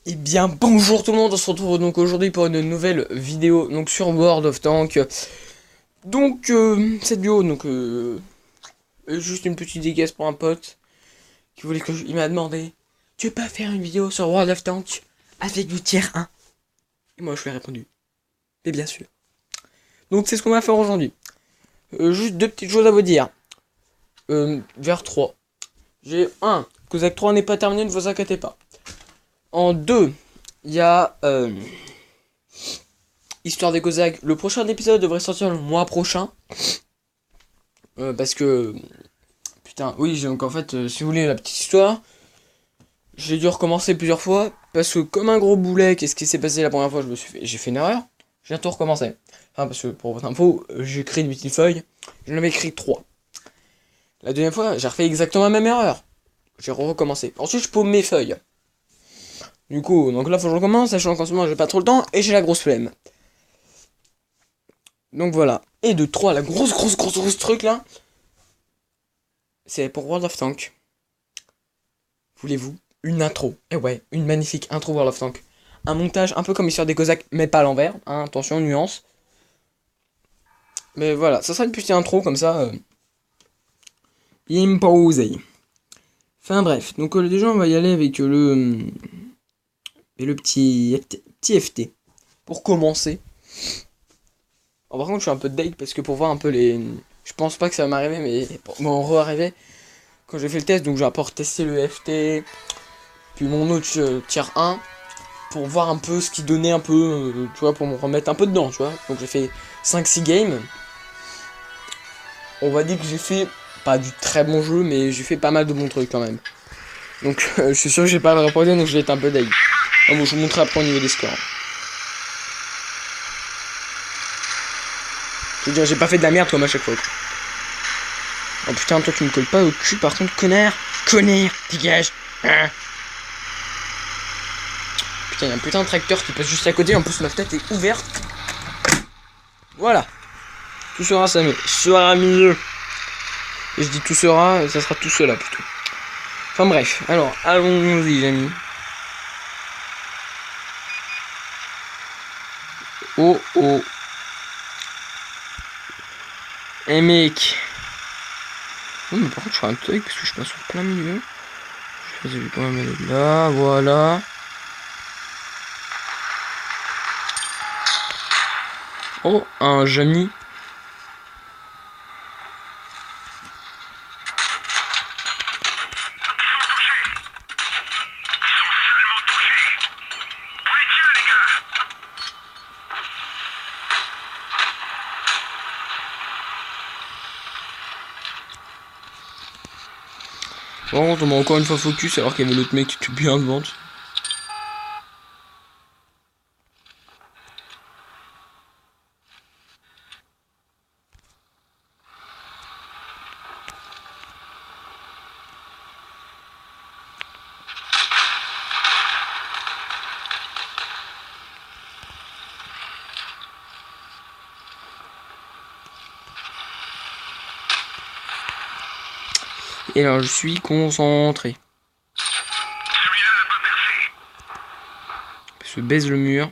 Eh bien bonjour tout le monde, on se retrouve donc aujourd'hui pour une nouvelle vidéo donc sur World of Tanks. Donc cette vidéo est juste une petite dédicace pour un pote qui voulait que il m'a demandé tu veux pas faire une vidéo sur World of Tanks avec du tier 1. Et moi je lui ai répondu mais bien sûr. Donc c'est ce qu'on va faire aujourd'hui. Juste deux petites choses à vous dire. Vers 3. J'ai 1. Kozak 3 n'est pas terminé, ne vous inquiétez pas. En 2, il y a Histoire des Cosaques. Le prochain épisode devrait sortir le mois prochain. Parce que... Putain, oui, donc en fait, si vous voulez la petite histoire, j'ai dû recommencer plusieurs fois. Parce que comme un gros boulet, qu'est-ce qui s'est passé la première fois, j'ai fait une erreur. J'ai tout recommencé. Enfin, parce que pour votre info, j'ai écrit une petite feuille. J'en avais écrit 3. La deuxième fois, j'ai refait exactement la même erreur. J'ai recommencé. Ensuite, je paume mes feuilles. Du coup, donc là, faut que je recommence, sachant qu'en ce moment, j'ai pas trop le temps et j'ai la grosse flemme. Donc voilà. Et de 3, la grosse truc là, c'est pour World of Tanks. Voulez-vous une intro? Et ouais, une magnifique intro World of Tanks. Un montage un peu comme Histoire des Cosaques, mais pas à l'envers. Hein, attention, nuance. Mais voilà, ça sera une petite intro comme ça. Imposé. Enfin bref, donc déjà on va y aller avec le petit FT. Pour commencer. Oh, par contre, je suis un peu deg parce que pour voir un peu les... Je pense pas que ça va m'arriver, mais bon, re-arriver. Quand j'ai fait le test, donc j'ai d'abord testé le FT, puis mon autre tier 1, pour voir un peu ce qui donnait un peu, tu vois, pour me remettre un peu dedans, tu vois. Donc j'ai fait 5-6 games. On va dire que j'ai fait, pas du très bon jeu, mais j'ai fait pas mal de bons trucs quand même. Donc je suis sûr que j'ai pas à le reproduire, donc je vais être un peu deg. Ah bon, je vous montrerai après au niveau des scores. Je veux dire, j'ai pas fait de la merde comme à chaque fois. Oh putain, toi tu me colles pas au cul par contre, connard. Connard, dégage. Ah. Putain, y a un putain de tracteur qui passe juste à côté, en plus ma tête est ouverte. Voilà. Tout sera mieux. Et je dis tout sera, ça sera tout cela plutôt. Enfin bref, alors allons-y les amis. Oh oh. Eh mec. Oh mais par contre je fais un truc parce que je passe en plein milieu. Je vais quand même aller là, voilà. Oh, un Jamie. Bon, on m'a encore une fois focus alors qu'il y avait l'autre mec qui était bien devant. Et alors je suis concentré. Je baise le mur.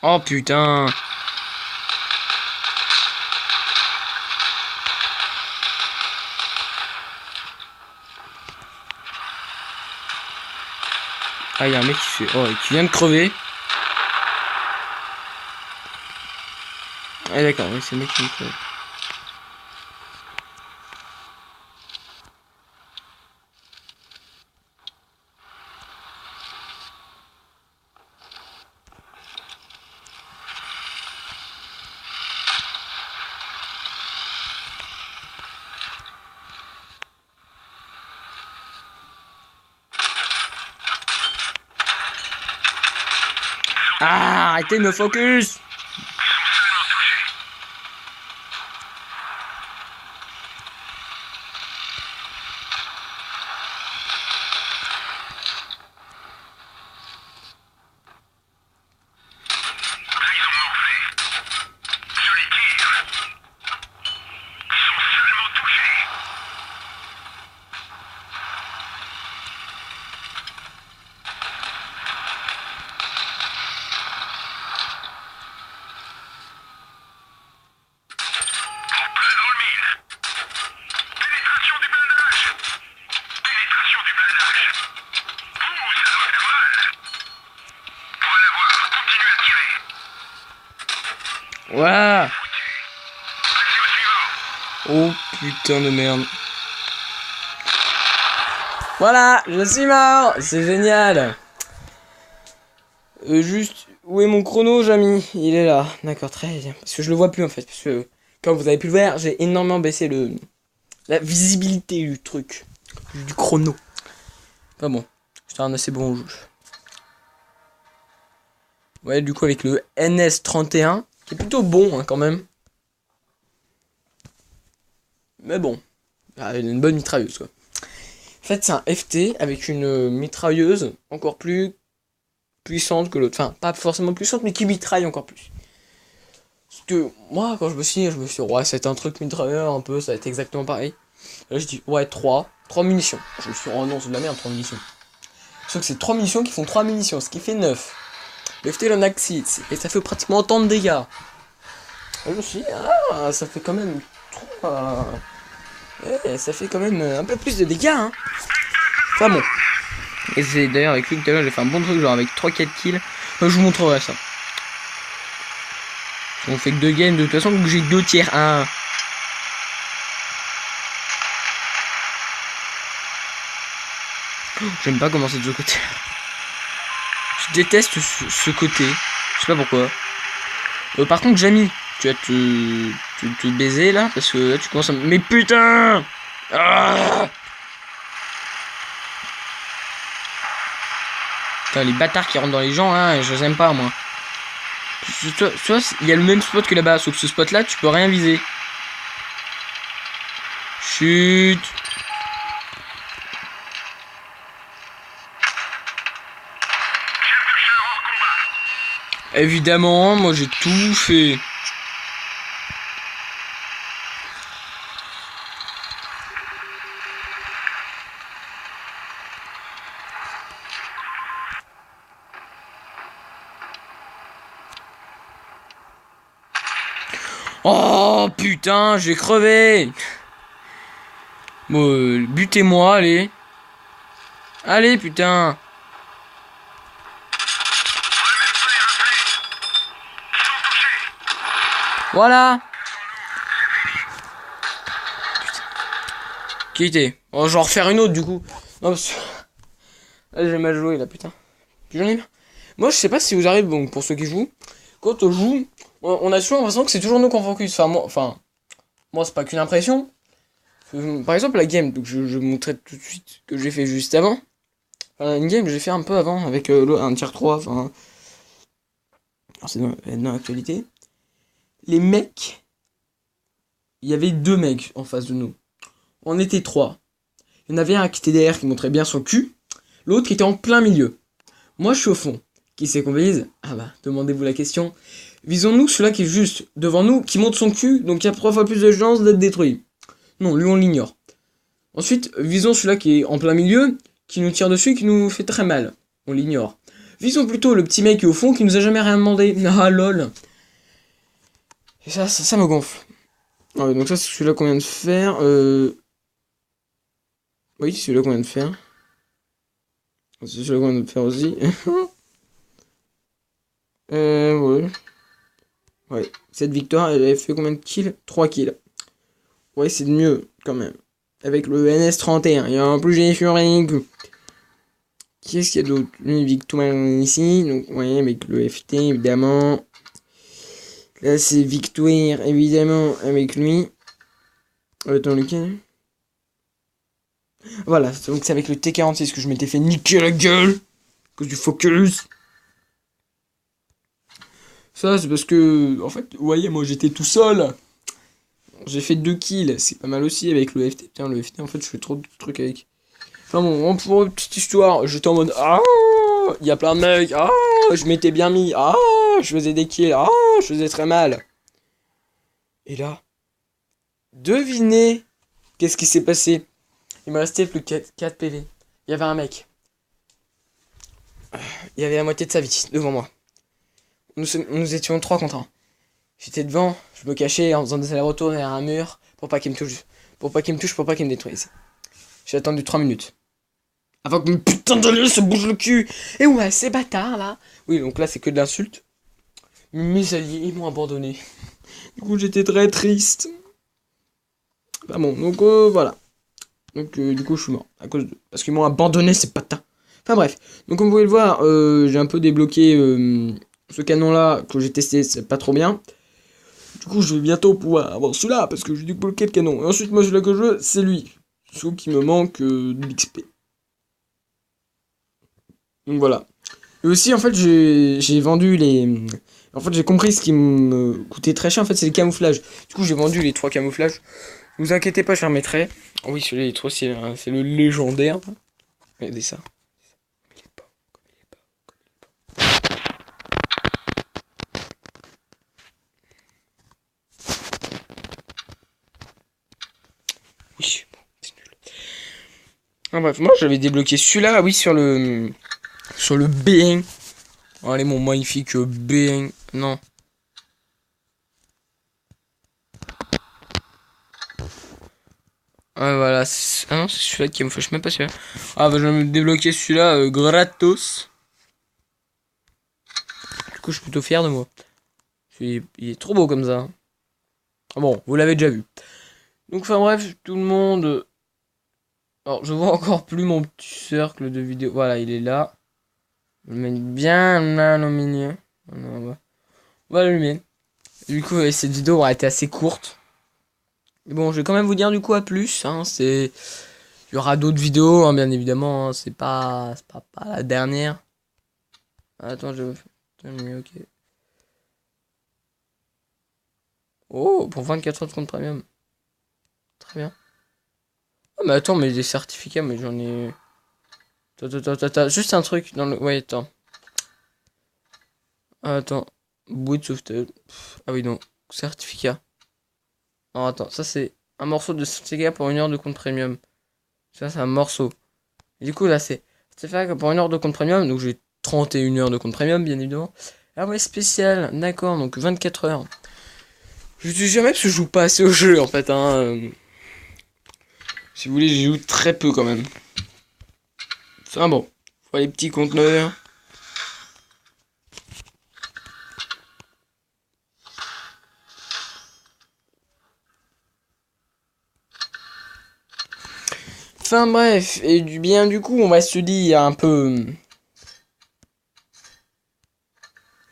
Oh putain. Ah, il y a un mec qui vient de crever. Ah d'accord, oui, c'est le mec qui vient de crever. Ah, arrêtez de me focus. Voilà. Oh putain de merde. Voilà, je suis mort. C'est génial. Juste, où est mon chrono, Jamy? Il est là. D'accord, très bien. Parce que je le vois plus en fait. Parce que, comme vous avez pu le voir, j'ai énormément baissé la visibilité du truc. Du chrono. Enfin bon, c'est un assez bon jeu. Ouais, du coup, avec le NS31, qui est plutôt bon hein, quand même. Mais bon, une bonne mitrailleuse quoi. En fait, c'est un FT avec une mitrailleuse encore plus puissante que l'autre. Enfin, pas forcément puissante, mais qui mitraille encore plus. Parce que moi, quand je me suis dit, ouais, c'est un truc mitrailleur un peu, ça va être exactement pareil. Là, je dis, ouais, 3 munitions. Je me suis dit, oh non, c'est de la merde, 3 munitions. Sauf que c'est 3 munitions qui font 3 munitions, ce qui fait 9. Le FT, il en a que 6, et ça fait pratiquement autant de dégâts. Là, je me suis dit, ah, ça fait quand même 3. Ouais, ça fait quand même un peu plus de dégâts, hein. Enfin bon. Et c'est d'ailleurs avec lui que tout à l'heure j'ai fait un bon truc, genre avec 3-4 kills. Je vous montrerai ça. On fait que 2 games de toute façon, donc j'ai 2 tiers 1. J'aime pas commencer de ce côté. Je déteste ce côté. Je sais pas pourquoi. Par contre, Jamy, tu vas te baiser là, parce que là tu commences à... Mais putain ah putain, les bâtards qui rentrent dans les gens, hein, je les aime pas moi. Toi, il y a le même spot que là-bas, sauf que ce spot là, tu peux rien viser. Chut. Évidemment, moi j'ai tout fait. Oh putain, j'ai crevé. Bon, butez-moi, allez. Allez, putain. Voilà. Qui était? Oh, je vais en refaire une autre du coup. Non, parce que... Là, j'ai mal joué là, putain. Puis j'en ai marre. Moi, je sais pas si vous arrivez, bon, pour ceux qui jouent, quand on joue, on a souvent l'impression que c'est toujours nous qu'on focus. Moi, c'est pas qu'une impression. Par exemple, la game, donc je vous montrerai tout de suite que j'ai fait juste avant. Enfin, une game que j'ai fait un peu avant avec un tier 3. Enfin, c'est dans l'actualité. Les mecs, il y avait 2 mecs en face de nous. On était 3. Il y en avait un qui était derrière qui montrait bien son cul. L'autre qui était en plein milieu. Moi, je suis au fond. Qui c'est qu'on vise? Ah bah, demandez-vous la question. Visons-nous celui-là qui est juste devant nous, qui monte son cul, donc il y a 3 fois plus de chances d'être détruit. Non, lui on l'ignore. Ensuite, visons celui-là qui est en plein milieu, qui nous tire dessus et qui nous fait très mal. On l'ignore. Visons plutôt le petit mec qui est au fond, qui nous a jamais rien demandé. Ah lol. Et ça me gonfle. Ouais, donc ça c'est celui-là qu'on vient de faire. Oui, c'est celui-là qu'on vient de faire. C'est celui-là qu'on vient de faire aussi. Ouais. Ouais. Cette victoire, elle avait fait combien de kills? 3 kills. Ouais, c'est de mieux, quand même. Avec le NS31. Et en plus, j'ai Fury. Qui est-ce qu'il y a d'autre? Une victoire ici. Donc, ouais, avec le FT, évidemment. Là, c'est victoire, évidemment, avec lui. Attends, lequel? Voilà, donc c'est avec le T46 que je m'étais fait niquer la gueule. À cause du focus. Ça, c'est parce que, en fait, vous voyez, moi j'étais tout seul. J'ai fait 2 kills, c'est pas mal aussi avec le FT. Putain, le FT, en fait, je fais trop de trucs avec. Enfin bon, pour une petite histoire, j'étais en mode, ah, il y a plein de mecs, ah, je m'étais bien mis, ah, je faisais des kills, ah, je faisais très mal. Et là, devinez, qu'est-ce qui s'est passé? Il me restait plus que 4 PV. Il y avait un mec. Il y avait la moitié de sa vie devant moi. Nous étions 3 contre 1. J'étais devant, je me cachais en faisant des allers-retours derrière un mur pour pas qu'il me touche. Pour pas qu'il me détruise. J'ai attendu 3 minutes. Avant que mon putain d'allié se bouge le cul. Et ouais, ces bâtards là. Oui, donc là c'est que de l'insulte. mes alliés, ils m'ont abandonné. Du coup, j'étais très triste. Bah bon, donc voilà. Donc du coup, je suis mort. À cause de... Parce qu'ils m'ont abandonné, ces patins. Enfin bref. Donc comme vous pouvez le voir, j'ai un peu débloqué ce canon-là que j'ai testé, c'est pas trop bien. Du coup, je vais bientôt pouvoir avoir celui-là, parce que j'ai débloqué le canon. Et ensuite, moi, celui-là que je veux, c'est lui. Sauf qu'il me manque de l'XP. Donc voilà. Et aussi, en fait, j'ai vendu les... En fait, j'ai compris ce qui me coûtait très cher, en fait, c'est les camouflages. Du coup, j'ai vendu les 3 camouflages. Ne vous inquiétez pas, je les remettrai. Oh oui, celui-là, il est trop stylé, hein. C'est le légendaire. Regardez ça. Oui, bon, c'est nul. Ah, bref, moi, j'avais débloqué celui-là, oui, sur le... Sur le B1. Allez, mon magnifique B1. Non. Ah voilà, ah non, c'est celui-là qui me fait, je sais même pas celui-là. Ah bah je vais me débloquer celui-là gratos. Du coup je suis plutôt fier de moi. Il est trop beau comme ça. Ah bon, vous l'avez déjà vu. Donc enfin bref, tout le monde... Alors je vois encore plus mon petit cercle de vidéo. Voilà, il est là. Je vais le mettre bien là au milieu. On va l'allumer. Du coup cette vidéo aura été assez courte. Mais bon, je vais quand même vous dire du coup à plus. Hein, c'est... Il y aura d'autres vidéos, hein, bien évidemment. Hein, c'est pas la dernière. Attends, je... Ok. Oh, pour 24 heures de compte premium. Très bien. Ah, mais attends, mais des certificats, mais j'en ai... Attends. Juste un truc dans le... Ouais, attends. Attends. Bout de sauvetage. Ah oui, non. Certificat. Non, attends. Ça, c'est un morceau de certificat pour 1 heure de compte premium. Ça, c'est un morceau. Et du coup, là, c'est... Certificat pour 1 heure de compte premium. Donc, j'ai 31 heures de compte premium, bien évidemment. Ah ouais, spécial. D'accord, donc 24 heures. Je dis jamais parce que je joue pas assez au jeu, en fait, hein. Si vous voulez, j'y joue très peu, quand même. Enfin bon. Faut les petits conteneurs. Enfin bref, et du coup, on va se dire un peu...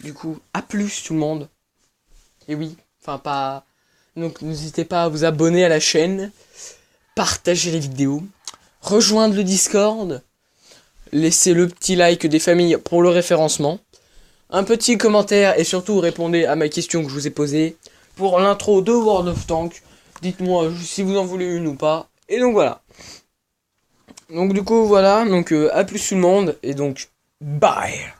Du coup, à plus tout le monde. Et oui, enfin pas... Donc n'hésitez pas à vous abonner à la chaîne, partager les vidéos, rejoindre le Discord, laisser le petit like des familles pour le référencement, un petit commentaire et surtout répondez à ma question que je vous ai posée pour l'intro de World of Tanks. Dites-moi si vous en voulez une ou pas. Et donc voilà. Donc du coup voilà, donc à plus tout le monde et donc bye.